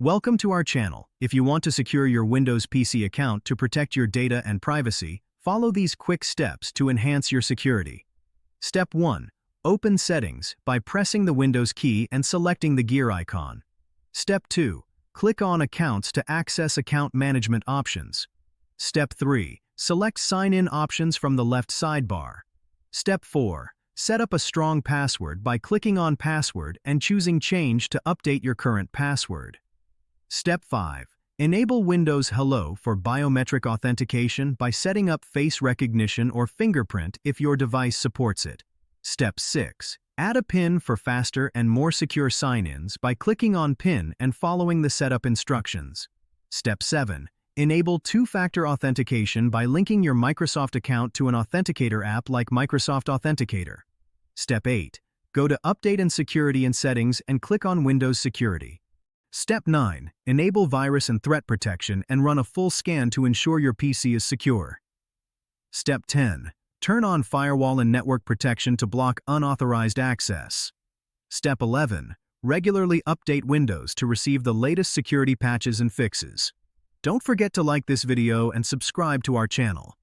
Welcome to our channel. If you want to secure your Windows PC account to protect your data and privacy, follow these quick steps to enhance your security. Step 1. Open Settings by pressing the Windows key and selecting the gear icon. Step 2. Click on Accounts to access account management options. Step 3. Select Sign-in options from the left sidebar. Step 4. Set up a strong password by clicking on Password and choosing Change to update your current password. Step 5. Enable Windows Hello for biometric authentication by setting up face recognition or fingerprint if your device supports it. Step 6. Add a PIN for faster and more secure sign-ins by clicking on PIN and following the setup instructions. Step 7. Enable two-factor authentication by linking your Microsoft account to an authenticator app like Microsoft Authenticator. Step 8. Go to Update and Security in Settings and click on Windows Security. Step 9. Enable virus and threat protection and run a full scan to ensure your PC is secure. Step 10. Turn on firewall and network protection to block unauthorized access. Step 11. Regularly update Windows to receive the latest security patches and fixes. Don't forget to like this video and subscribe to our channel.